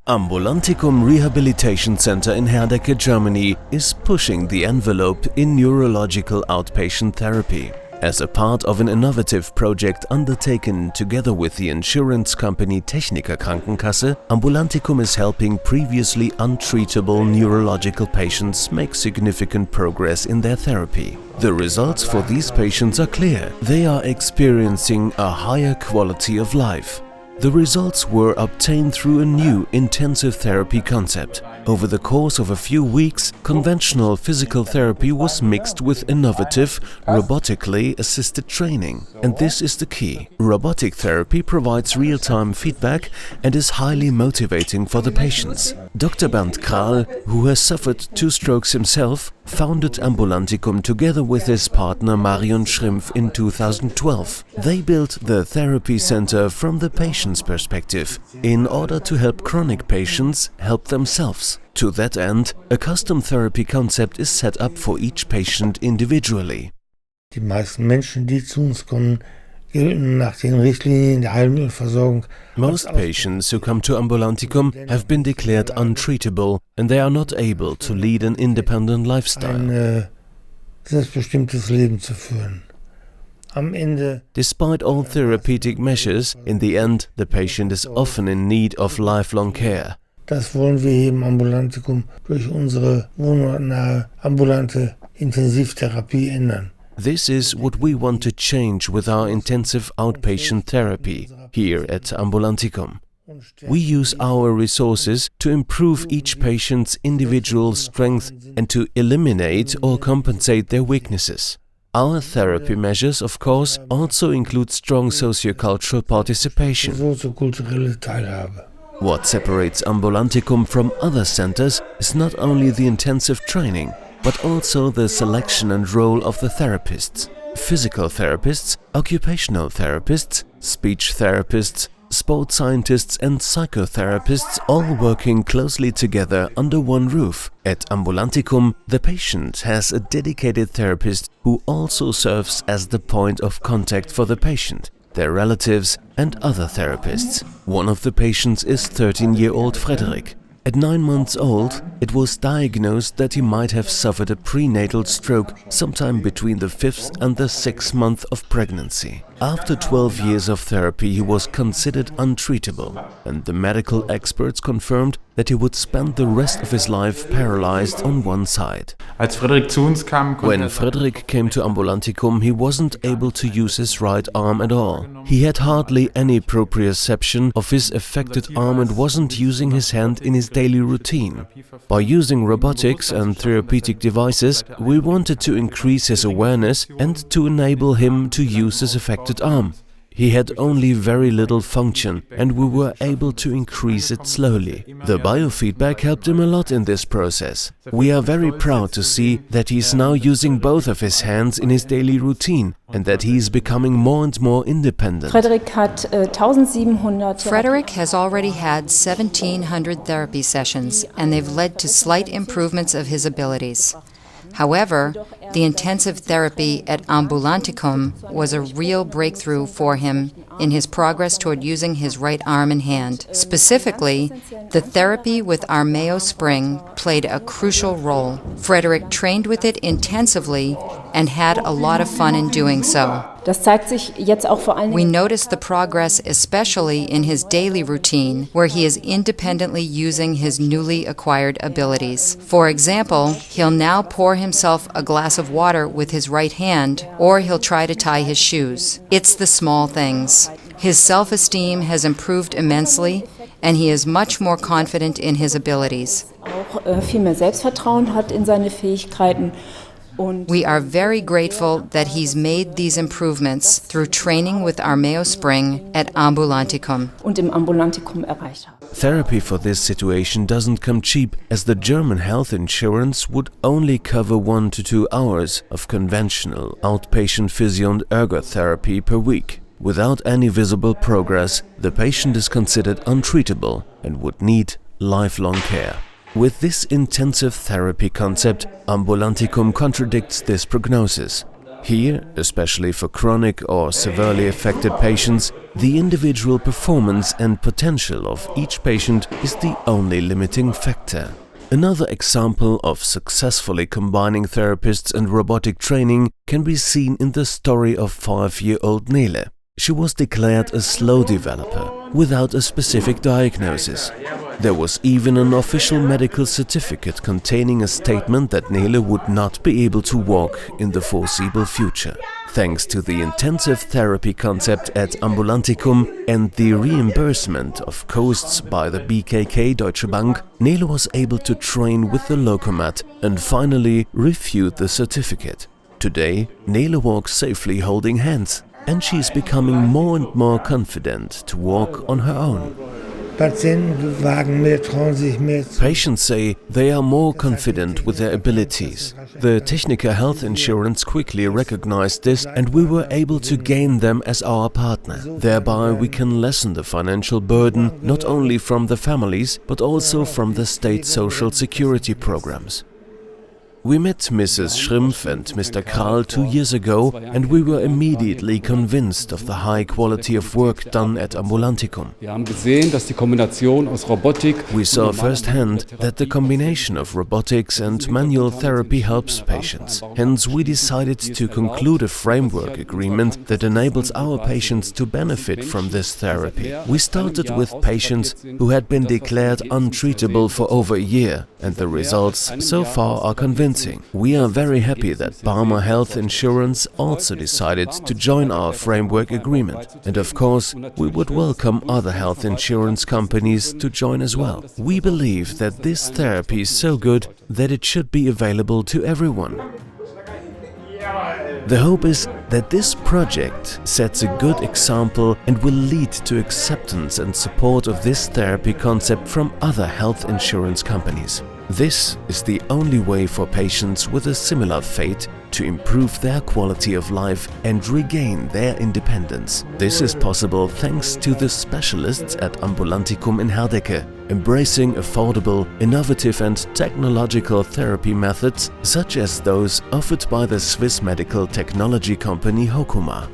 AMBULANTICUM Rehabilitation Center in Herdecke, Germany is pushing the envelope in neurological outpatient therapy. As a part of an innovative project undertaken together with the insurance company Techniker Krankenkasse, AMBULANTICUM is helping previously untreatable neurological patients make significant progress in their therapy. The results for these patients are clear. They are experiencing a higher quality of life. The results were obtained through a new intensive therapy concept. Over the course of a few weeks, conventional physical therapy was mixed with innovative, robotically assisted training. And this is the key. Robotic therapy provides real-time feedback and is highly motivating for the patients. Dr. Bernd Kral, who has suffered 2 strokes himself, founded AMBULANTICUM together with his partner Marion Schrimpf in 2012. They built the therapy center from the patient's perspective, in order to help chronic patients help themselves. To that end, a custom therapy concept is set up for each patient individually. Die meisten Menschen, die zu uns kommen, gelten nach den Richtlinien der Heilmittelversorgung. Most patients who come to AMBULANTICUM have been declared untreatable and they are not able to lead an independent lifestyle. Ein selbstbestimmtes Leben zu führen. Despite all therapeutic measures, in the end, the patient is often in need of lifelong care. Das wollen wir hier im AMBULANTICUM durch unsere wohnortnahe ambulante Intensivtherapie ändern. This is what we want to change with our intensive outpatient therapy here at AMBULANTICUM. We use our resources to improve each patient's individual strength and to eliminate or compensate their weaknesses. Our therapy measures, of course, also include strong sociocultural participation. Soziokulturelle Teilhabe. What separates AMBULANTICUM from other centers is not only the intensive training, but also the selection and role of the therapists. Physical therapists, occupational therapists, speech therapists, sports scientists and psychotherapists all working closely together under one roof. At AMBULANTICUM, the patient has a dedicated therapist who also serves as the point of contact for the patient, their relatives and other therapists. One of the patients is 13-year-old Frederick. At 9 months old, it was diagnosed that he might have suffered a prenatal stroke sometime between the 5th and the 6th month of pregnancy. After 12 years of therapy, he was considered untreatable, and the medical experts confirmed that he would spend the rest of his life paralyzed on one side. When Frederick came to AMBULANTICUM, he wasn't able to use his right arm at all. He had hardly any proprioception of his affected arm and wasn't using his hand in his daily routine. By using robotics and therapeutic devices, we wanted to increase his awareness and to enable him to use his affected arm. He had only very little function and we were able to increase it slowly. The biofeedback helped him a lot in this process. We are very proud to see that he is now using both of his hands in his daily routine and that he is becoming more and more independent. Frederick has already had 1,700 therapy sessions and they've led to slight improvements of his abilities. However, the intensive therapy at AMBULANTICUM was a real breakthrough for him in his progress toward using his right arm and hand. Specifically, the therapy with our Mayo Spring played a crucial role. Frederick trained with it intensively and had a lot of fun in doing so. We noticed the progress especially in his daily routine, where he is independently using his newly acquired abilities. For example, he'll now pour himself a glass of water with his right hand, or he'll try to tie his shoes. It's the small things. His self-esteem has improved immensely, and he is much more confident in his abilities. We are very grateful that he's made these improvements through training with our Mayo Spring at AMBULANTICUM. Therapy for this situation doesn't come cheap, as the German health insurance would only cover 1 to 2 hours of conventional outpatient physio and ergotherapy per week. Without any visible progress, the patient is considered untreatable and would need lifelong care. With this intensive therapy concept, AMBULANTICUM contradicts this prognosis. Here, especially for chronic or severely affected patients, the individual performance and potential of each patient is the only limiting factor. Another example of successfully combining therapists and robotic training can be seen in the story of 5-year-old Nele. She was declared a slow developer, without a specific diagnosis. There was even an official medical certificate containing a statement that Nele would not be able to walk in the foreseeable future. Thanks to the intensive therapy concept at AMBULANTICUM and the reimbursement of costs by the BKK Deutsche Bank, Nele was able to train with the Lokomat and finally refute the certificate. Today, Nele walks safely holding hands, and she is becoming more and more confident to walk on her own. Patients say they are more confident with their abilities. The Techniker health insurance quickly recognized this, and we were able to gain them as our partner. Thereby we can lessen the financial burden not only from the families but also from the state social security programs. We met Mrs. Schrimpf and Mr. Kral 2 years ago, and we were immediately convinced of the high quality of work done at AMBULANTICUM. We saw firsthand that the combination of robotics and manual therapy helps patients. Hence, we decided to conclude a framework agreement that enables our patients to benefit from this therapy. We started with patients who had been declared untreatable for over a year, and the results so far are convincing. We are very happy that Barmer Health Insurance also decided to join our framework agreement. And of course, we would welcome other health insurance companies to join as well. We believe that this therapy is so good that it should be available to everyone. The hope is that this project sets a good example and will lead to acceptance and support of this therapy concept from other health insurance companies. This is the only way for patients with a similar fate to improve their quality of life and regain their independence. This is possible thanks to the specialists at AMBULANTICUM in Herdecke, embracing affordable, innovative and technological therapy methods such as those offered by the Swiss medical technology company Hokuma.